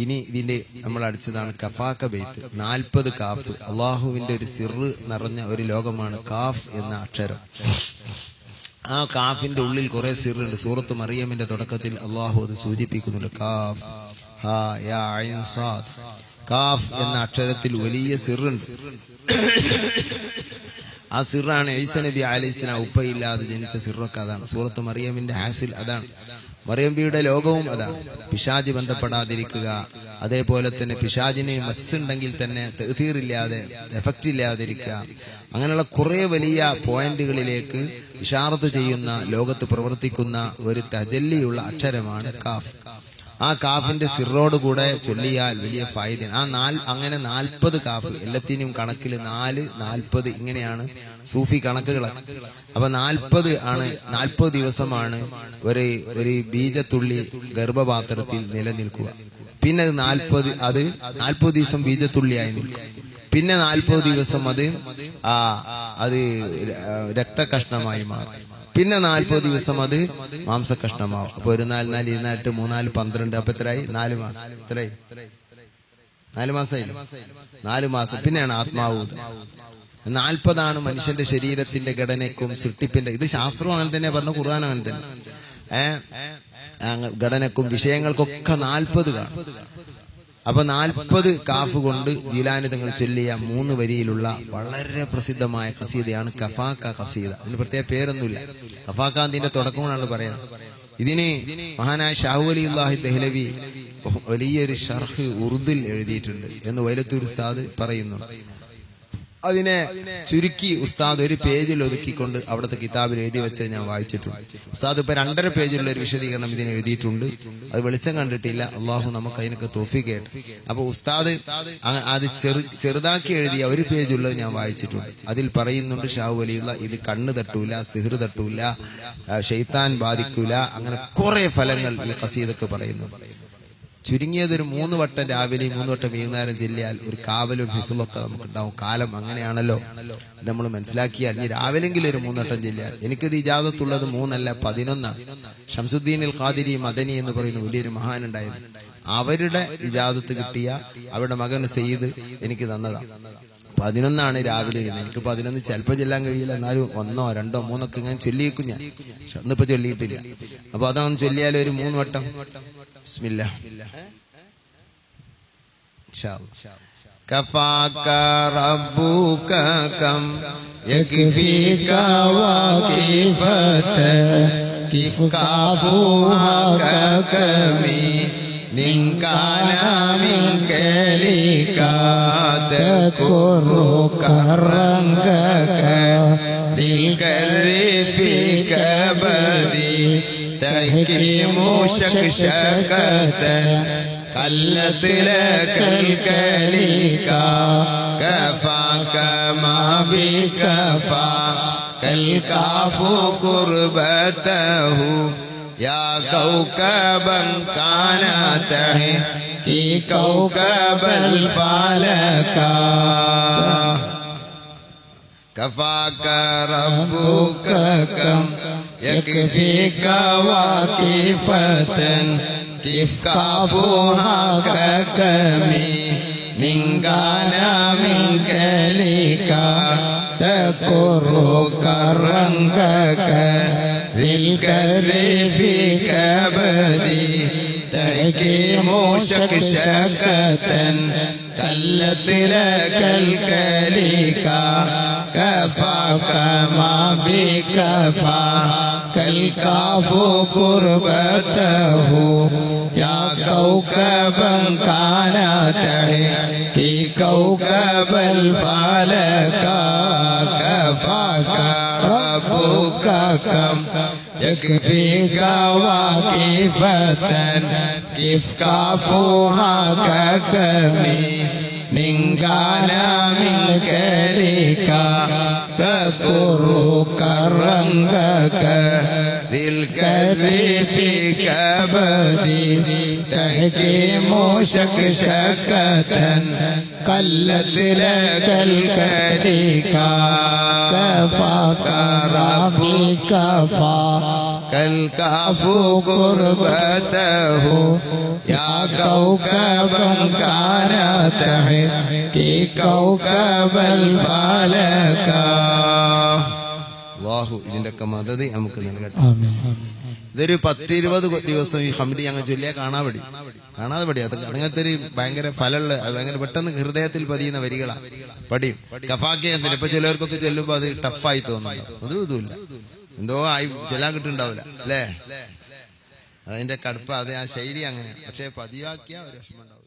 ഇനി ഇതിന്റെ നമ്മൾ അടിച്ചതാണ് കഫാക്ക ബെയ്ത്ത്. 40 കാഫ്. അള്ളാഹുവിന്റെ ഒരു സിറ് നിറഞ്ഞ ഒരു ലോകമാണ് കാഫ് എന്ന അക്ഷരം. ആ കാഫിന്റെ ഉള്ളിൽ കുറെ സിറുണ്ട്. സൂറത്ത് മറിയമിന്റെ തുടക്കത്തിൽ അള്ളാഹു അത് സൂചിപ്പിക്കുന്നുണ്ട്. കാഫ് ഹാ യാ ഐൻ സാദ്. കാഫ് എന്ന അക്ഷരത്തിൽ വലിയ സിറുണ്ട്. ആ സിറാണ് ഈസ നബി അലൈഹിസ്സലാം ഉപ്പയില്ലാതെ ജനിച്ച സിറൊക്കെ അതാണ്. സൂറത്ത് മറിയമിന്റെ ഹാസിൽ അതാണ്. മറിയംബിയുടെ ലോകവും അതാണ്. പിശാചി ബന്ധപ്പെടാതിരിക്കുക, അതേപോലെ തന്നെ പിശാചിന് മസ്സുണ്ടെങ്കിൽ തന്നെ തഅ്തീറില്ലാതെ എഫക്റ്റ് ഇല്ലാതിരിക്കുക, അങ്ങനെയുള്ള കുറെ വലിയ പോയിന്റുകളിലേക്ക് ഇഷാറത്ത് ചെയ്യുന്ന, ലോകത്ത് പ്രവർത്തിക്കുന്ന ഒരു തജല്ലിയുള്ള അക്ഷരമാണ് കാഫ്. ആ കാഫിന്റെ സിറോട് കൂടെ ചൊല്ലിയാൽ വലിയ ഫായിദയാണ്. അങ്ങനെ 40 കാഫ്. എല്ലാത്തിനും കണക്കിൽ 4, 40 ഇങ്ങനെയാണ് സൂഫി കണക്കുകൾ. അപ്പൊ 40 ആണ്. 40 ദിവസമാണ് ഒരു ബീജത്തുള്ളി ഗർഭപാത്രത്തിൽ നിലനിൽക്കുക. പിന്നെ 40 ദിവസം ബീജത്തുള്ളിയായി നിൽക്കും. പിന്നെ 40 ദിവസം അത് രക്തകഷ്ണമായി മാറും. പിന്നെ 40 ദിവസം അത് മാംസകഷ്ണമാവും. അപ്പൊ 1 4 4 28 3 4 12. അപ്പൊ എത്രയായി? 4 മാസം. എത്രയായി? 4 മാസമായി. 4 മാസം. പിന്നെയാണ് ആത്മാവ്. 40 മനുഷ്യന്റെ ശരീരത്തിന്റെ ഘടനയ്ക്കും സൃഷ്ടിപ്പിന്റെ. ഇത് ശാസ്ത്രം അങ്ങനെ തന്നെ പറഞ്ഞു, ഖുർആൻ അങ്ങനെ തന്നെ. ഘടനക്കും വിഷയങ്ങൾക്കൊക്കെ 40 കാണും. അപ്പൊ 40 കാഫ് കൊണ്ട് ജീലാനി തങ്ങൾ ചൊല്ലിയ 3 വരിയിലുള്ള വളരെ പ്രസിദ്ധമായ ഖസീദയാണ് കഫാക്ക ഖസീദ. ഇതിന് പ്രത്യേക പേരൊന്നുമില്ല. കഫാക്ക അതിന്റെ തുടക്കമാണ് പറയുന്നത്. ഇതിന് മഹാനായ ഷാഹു വലിയുല്ലാഹി ദഹ്ലവി വലിയൊരു ഷർഹ് ഉറുദിൽ എഴുതിയിട്ടുണ്ട് എന്ന് വൈലത്തൂർ ഉസ്താദ് പറയുന്നുണ്ട്. അതിനെ ചുരുക്കി ഉസ്താദ് ഒരു പേജിൽ ഒതുക്കിക്കൊണ്ട് അവിടുത്തെ കിതാബിൽ എഴുതി വെച്ച് ഞാൻ വായിച്ചിട്ടുണ്ട്. ഉസ്താദ് ഇപ്പൊ 2.5 പേജിലുള്ള ഒരു വിശദീകരണം ഇതിന് എഴുതിയിട്ടുണ്ട്. അത് വെളിച്ചം കണ്ടിട്ടില്ല. അള്ളാഹു നമുക്ക് അതിനൊക്കെ തൗഫീഖ് ചെയ്യട്ടെ. അപ്പൊ ഉസ്താദ് അത് ചെറുതാക്കി എഴുതിയ ഒരു പേജുള്ളത് ഞാൻ വായിച്ചിട്ടുണ്ട്. അതിൽ പറയുന്നുണ്ട് ഷാഹു വലിയുള്ള ഇത് കണ്ണ് തട്ടൂല, സിഹ്ർ തട്ടൂല, ശൈത്താൻ ബാധിക്കൂല, അങ്ങനെ കുറെ ഫലങ്ങൾ ഈ ഖസീദക്ക് പറയുന്നു. ചുരുങ്ങിയത് ഒരു 3 വട്ടം രാവിലെയും 3 വട്ടം വൈകുന്നേരം ചെല്ലിയാൽ ഒരു കാവലും ഹിഫ്ളൊക്കെ നമുക്കുണ്ടാവും. കാലം അങ്ങനെയാണല്ലോ നമ്മൾ മനസ്സിലാക്കിയാൽ. ഈ രാവിലെങ്കിലും ഒരു 3 വട്ടം ചെല്ലിയാൽ. എനിക്കിത് ഇജാദത്തുള്ളത് 3 അല്ല 11. ഷംസുദ്ദീൻ അൽ ഖാദിരി മദനി എന്ന് പറയുന്ന വലിയൊരു മഹാനുണ്ടായിരുന്നു. അവരുടെ ഇജാദത്ത് കിട്ടിയ അവരുടെ മകൻ സയ്യിദ് എനിക്ക് തന്നതാണ്. 11 രാവിലെ. എനിക്ക് 11 ചിലപ്പോൾ ചെല്ലാൻ കഴിയില്ല, എന്നാലും 1, 2, 3 ഇങ്ങനെ ചൊല്ലിയിരിക്കും ഞാൻ. പക്ഷെ അന്നിപ്പോ ചൊല്ലിയിട്ടില്ല. അപ്പൊ അതൊന്ന് ചൊല്ലിയാലും ഒരു 3 വട്ടം. ബിസ്മില്ലാ. കഫാക റബ്ബുക കം യക്ഫീക വഖീഫത കിഫ്കാഫുഹാ കമി നിൻകാന മിൻകലിക തകുറു കറംഗക ദിൽകരി ഫീക ബദി തഹ്കീമു ശക്ശകത قلت لك الكليكا كفاك ما بكفا كالكاف قربته يا كوكبا كان تحكي كوكب الفلكا كفاك ربك كم يكفيك واقفة كفكافها ككمي ننغانا من كليكا تكر كرنكك للكر في كبدي تحكيم شكشكة كلت لك الكليكا كفاك ما بكفا كالكاف قربته يا كوكبا كان تحكي كوكب الفلكا كفاك ربك كم يكفيك واقفة كفكافها ككمي ننغانا من كليكا تكر كرنكك للكر في كبدي تحكيم شكشكة قلت لك الكليكا كفاك ربي كفا كالكاف قربته യാ കൗകബൻ കാന തഹ്കി കൗകബൽ ഫലക. അല്ലാഹു ഇതിന്റെയൊക്കെ മദദ് നമുക്ക് നൽകട്ടെ. ആമീൻ. ഇതൊരു 10-20 ദിവസം ഈ ഹംദി അങ്ങ് ചൊല്ലിയാ കാണാതെ പടി. അത് അങ്ങനത്തെ ഒരു ഭയങ്കര ഫലമുള്ള, ഭയങ്കര പെട്ടെന്ന് ഹൃദയത്തിൽ പതിയുന്ന വരികളാ. പടിയും കഫാക്കി എന്തിനാ ഇപ്പൊ ചിലവർക്കൊക്കെ ചെല്ലുമ്പോ അത് ടഫായി തോന്നുന്നുണ്ടോ? ഇതുമില്ല, എന്തോ ആയി ചെല്ലാൻ കിട്ടുന്നുണ്ടാവില്ല അല്ലേ? അതിന്റെ കടുപ്പ, അത് ആ ശൈലി അങ്ങനെ. പക്ഷെ പതിവാക്കിയ ഒരു വിഷമം ഉണ്ടാവും.